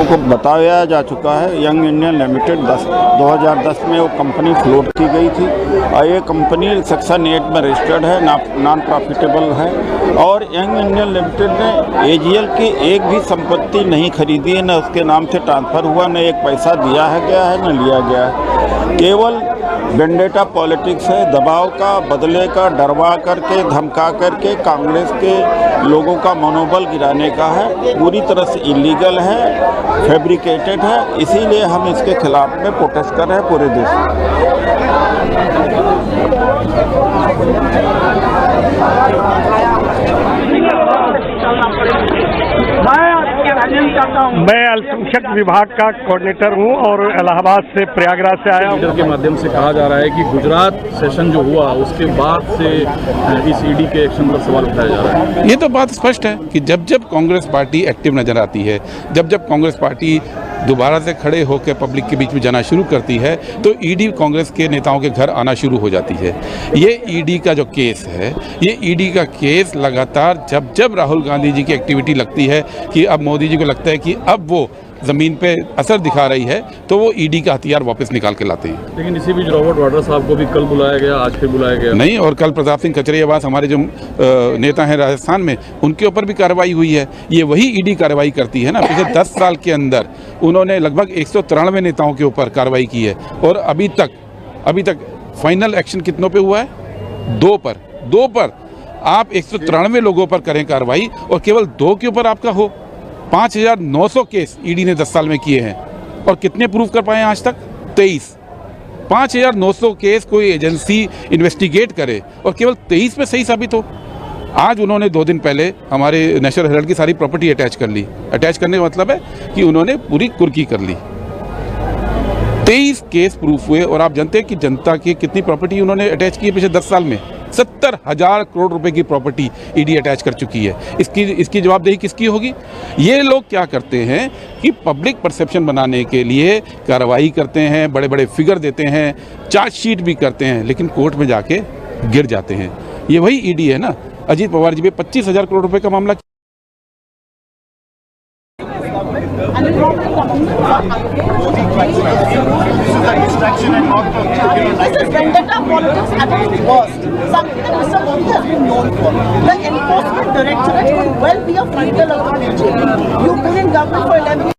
को बताया जा चुका है। यंग इंडियन लिमिटेड 2010 में वो कंपनी फ्लोट की गई थी और ये कंपनी सेक्शन 8 में रजिस्टर्ड है, नॉन प्रॉफिटेबल है। और यंग इंडियन लिमिटेड ने एजीएल की एक भी संपत्ति नहीं खरीदी है, न उसके नाम से ट्रांसफ़र हुआ, न एक पैसा दिया है गया है, न लिया गया है। केवल वेंडेटा पॉलिटिक्स है, दबाव का, बदले का, डरवा करके, धमका करके कांग्रेस के लोगों का मनोबल गिराने का है। पूरी तरह से इलीगल है, फैब्रिकेटेड है, इसीलिए हम इसके खिलाफ में प्रोटेस्ट कर रहे हैं पूरे देश मैं अल्पसंख्यक विभाग का कोऑर्डिनेटर हूं और इलाहाबाद से प्रयागराज से आया हूं। के माध्यम से कहा जा रहा है कि गुजरात सेशन जो हुआ उसके बाद से इस ईडी के एक्शन पर सवाल उठाया जा रहा है। ये तो बात स्पष्ट है कि जब जब कांग्रेस पार्टी एक्टिव नजर आती है, जब जब कांग्रेस पार्टी दोबारा से खड़े होकर पब्लिक के बीच में जाना शुरू करती है, तो ईडी कांग्रेस के नेताओं के घर आना शुरू हो जाती है। ये ईडी का जो केस है, ये ईडी का केस लगातार जब जब राहुल गांधी जी की एक्टिविटी लगती है कि अब मोदी जी को लगता है कि अब वो ज़मीन पे असर दिखा रही है, तो वो ईडी का हथियार वापस निकाल के लाते हैं। लेकिन इसी बीच रॉबर्ट वाड्रा साहब को भी कल बुलाया गया, आज फिर बुलाया गया नहीं, और कल प्रताप सिंह कचरियावास हमारे जो नेता हैं राजस्थान में, उनके ऊपर भी कार्रवाई हुई है। ये वही ईडी कार्रवाई करती है ना। पिछले 10 साल के अंदर उन्होंने लगभग 193 नेताओं के ऊपर कार्रवाई की है और अभी तक फाइनल एक्शन कितनों पे हुआ है? 2 पर। आप 193 लोगों पर करें कार्रवाई और केवल 2 के ऊपर आपका हो। 5,900 केस ईडी ने 10 साल में किए हैं और कितने प्रूव कर पाए आज तक? 23। 5,900 केस कोई एजेंसी इन्वेस्टिगेट करे और केवल 23 पे सही साबित हो। आज उन्होंने 2 दिन पहले हमारे नेशनल हेराल्ड की सारी प्रॉपर्टी अटैच कर ली। अटैच करने का मतलब है कि उन्होंने पूरी कुर्की कर ली। 23 केस प्रूफ हुए और आप जानते हैं कि जनता की कितनी प्रॉपर्टी उन्होंने अटैच की है पिछले 10 साल में? 70,000 करोड़ रुपए की प्रॉपर्टी ईडी अटैच कर चुकी है। इसकी जवाबदेही किसकी होगी? ये लोग क्या करते हैं कि पब्लिक परसेप्शन बनाने के लिए कार्रवाई करते हैं, बड़े बड़े फिगर देते हैं, चार्जशीट भी करते हैं, लेकिन कोर्ट में जाके गिर जाते हैं। ये वही ईडी है ना। अजीत पवार जी पे 25,000 करोड़ रुपए का मामला This is vendetta politics at its worst. Something that Mr. Modi has been known for. The Enforcement Directorate could well be a frontal of the BJP. You've been in government for 11 years.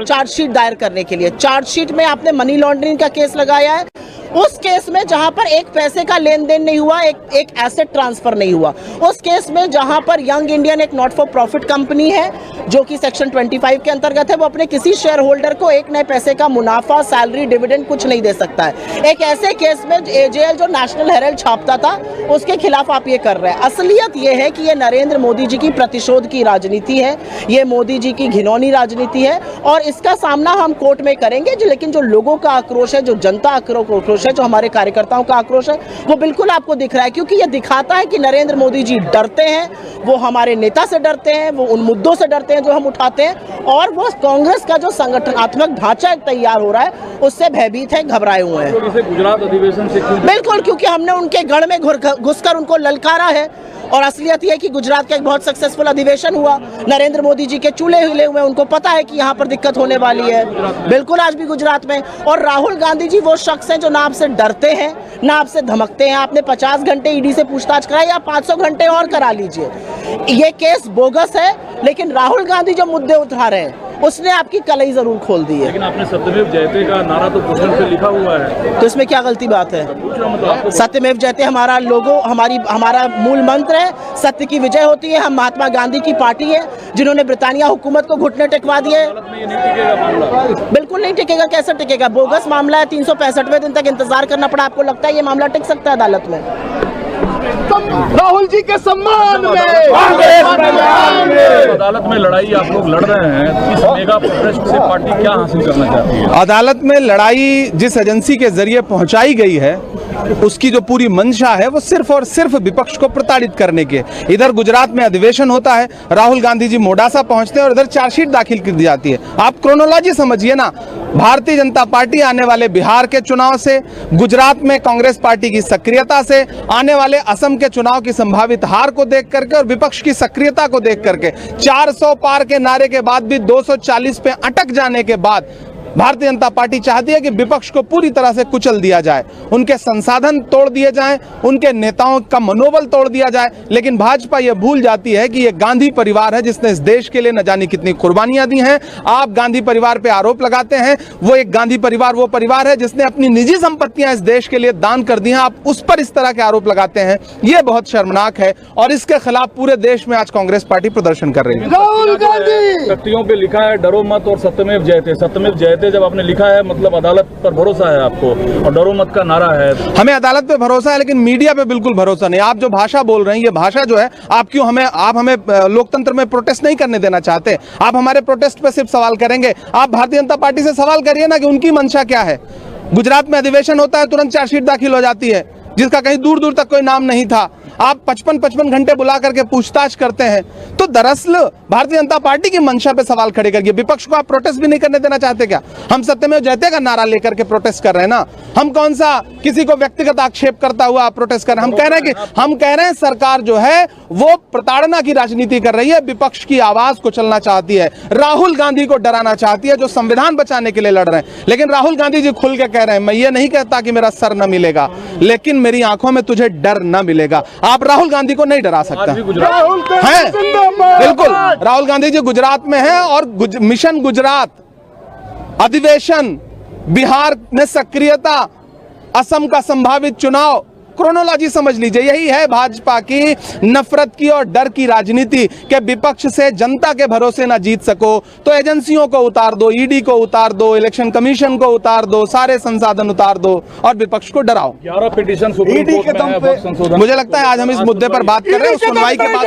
Chargesheet दायर करने के लिए, chargesheet में आपने money laundering का case लगाया है। उस केस में जहां पर एक पैसे का लेन देन नहीं हुआ, एक एसेट ट्रांसफर नहीं हुआ। उस केस में जहां पर यंग इंडियन एक नॉट फॉर प्रॉफिट कंपनी है जो कि सेक्शन 25 के अंतर्गत है, वो अपने किसी शेयर होल्डर को एक नए पैसे का मुनाफा, सैलरी, डिविडेंड कुछ नहीं दे सकता है। एक ऐसे केस में एजेएल जो नेशनल हेराल्ड छापता था, उसके खिलाफ आप ये कर रहे हैं। असलियत ये है कि ये नरेंद्र मोदी जी की प्रतिशोध की राजनीति है, ये मोदी जी की घिनौनी राजनीति है और इसका सामना हम कोर्ट में करेंगे। लेकिन जो लोगों का आक्रोश है, जो जनता आक्रोश है, जो हमारे कार्यकर्ताओं का आक्रोश है, वो बिल्कुल आपको दिख रहा है, क्योंकि ये दिखाता है कि नरेंद्र मोदी जी डरते हैं, वो हमारे नेता से डरते हैं, वो उन मुद्दों से डरते हैं जो हम उठाते हैं, और वो कांग्रेस का जो संगठनात्मक ढांचा तैयार हो रहा है उससे भयभीत है, घबराए हुए हैं। गुजरात अधिवेशन से बिल्कुल, क्योंकि हमने उनके गढ़ में घुसकर उनको ललकारा है और असलियत यह है कि गुजरात का एक बहुत सक्सेसफुल अधिवेशन हुआ। नरेंद्र मोदी जी के चूल्हे हिले हुए, उनको पता है कि यहाँ पर दिक्कत होने वाली है। बिल्कुल, आज भी गुजरात में। और राहुल गांधी जी वो शख्स हैं जो ना आपसे डरते हैं, ना आपसे धमकते हैं। आपने 50 घंटे ईडी से पूछताछ कराई, या 500 घंटे और करा लीजिए। ये केस बोगस है, लेकिन राहुल गांधी जो मुद्दे उठा रहे हैं, उसने आपकी कलई जरूर खोल दी है। लेकिन आपने सत्यमेव जयते का नारा तो पोस्टर पे लिखा हुआ है, तो इसमें क्या गलती बात है? मतलब आपको सत्यमेव जयते हमारा लोगो, हमारा मूल मंत्र है। सत्य की विजय होती है। हम महात्मा गांधी की पार्टी है जिन्होंने ब्रिटानिया हुकूमत को घुटने टेकवा दिए। अदालत में ये नहीं टिकेगा मामला? बिल्कुल नहीं टिकेगा। कैसे टिकेगा? बोगस मामला है। 365वें दिन तक इंतजार करना पड़ा। आपको लगता है ये मामला टिक सकता है अदालत में? राहुल जी के सम्मान में अदालत में लड़ाई आप लोग लड़ रहे हैं, इस मेगा प्रोटेस्ट से पार्टी क्या हासिल करना चाहती है? अदालत में लड़ाई जिस एजेंसी के जरिए पहुंचाई गई है उसकी जो पूरी मंशा है वो सिर्फ और सिर्फ विपक्ष को प्रताड़ित करने के। इधर गुजरात में अधिवेशन होता है, राहुल गांधी जी मोडासा पहुंचते हैं और इधर चार्जशीट दाखिल कर दी जाती है। आप क्रोनोलॉजी समझिए ना। भारतीय जनता पार्टी आने वाले बिहार के चुनाव से, गुजरात में कांग्रेस पार्टी की सक्रियता से, आने वाले असम के चुनाव की संभावित हार को देख करके और विपक्ष की सक्रियता को देख करके, 400 पार के नारे के बाद भी 240 पे अटक जाने के बाद भारतीय जनता पार्टी चाहती है कि विपक्ष को पूरी तरह से कुचल दिया जाए, उनके संसाधन तोड़ दिए जाएं, उनके नेताओं का मनोबल तोड़ दिया जाए। लेकिन भाजपा यह भूल जाती है कि यह गांधी परिवार है जिसने इस देश के लिए न जाने कितनी कुर्बानियां दी हैं। आप गांधी परिवार पे आरोप लगाते हैं, वो एक गांधी परिवार वो परिवार है जिसने अपनी निजी संपत्तियां इस देश के लिए दान कर दी हैं। आप उस पर इस तरह के आरोप लगाते हैं, यह बहुत शर्मनाक है और इसके खिलाफ पूरे देश में आज कांग्रेस पार्टी प्रदर्शन कर रही है। राहुल गांधी तख्तियों पे लिखा है डरो मत और सत्यमेव जयते। सत्यमेव जयते जब आपने लिखा है मतलब अदालत पर भरोसा है आपको, और डरो मत का नारा है। हमें अदालत पे भरोसा है लेकिन मीडिया पे बिल्कुल भरोसा नहीं। आप जो भाषा बोल रहे हैं ये भाषा जो है, आप हमें लोकतंत्र में प्रोटेस्ट नहीं करने देना चाहते। आप हमारे प्रोटेस्ट पे सिर्फ सवाल करेंगे। आप भारतीय जनता पार्टी से सवाल करिए ना कि उनकी मंशा क्या है। गुजरात में अधिवेशन होता है, तुरंत चार्जशीट दाखिल हो जाती है जिसका कहीं दूर दूर तक कोई नाम नहीं था। आप 55 घंटे बुला करके पूछताछ करते हैं। तो दरअसल भारतीय जनता पार्टी की मंशा पे सवाल खड़े करके विपक्ष को आप प्रोटेस्ट भी नहीं करने देना चाहते क्या? हम सत्यमेव जयते का नारा लेकर के प्रोटेस्ट कर रहे हैं ना। हम कौन सा किसी को व्यक्तिगत आक्षेप करता हुआ प्रोटेस्ट कर रहे हैं? हम कह रहे हैं सरकार जो है वो प्रताड़ना की राजनीति कर रही है, विपक्ष की आवाज को चलना चाहती है, राहुल गांधी को डराना चाहती है जो संविधान बचाने के लिए लड़ रहे हैं। लेकिन राहुल गांधी जी खुल के कह रहे हैं, मैं ये नहीं कहता कि मेरा सर न मिलेगा, लेकिन मेरी आंखों में तुझे डर न मिलेगा। आप राहुल गांधी को नहीं डरा सकता है। बिल्कुल, राहुल गांधी जी गुजरात में हैं और मिशन गुजरात, अधिवेशन, बिहार में सक्रियता, असम का संभावित चुनाव, क्रोनोलॉजी समझ लीजिए। यही है भाजपा की नफरत की और डर की राजनीति कि विपक्ष से जनता के भरोसे ना जीत सको तो एजेंसियों को उतार दो, ईडी को उतार दो, इलेक्शन कमीशन को उतार दो, सारे संसाधन उतार दो और विपक्ष को डराओ। 11 पिटीशन सुप्रीम कोर्ट में है वक्त संशोधन। मुझे लगता है आज हम इस मुद्दे पर बात कर रहे हैं, सुनवाई के बाद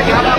क्या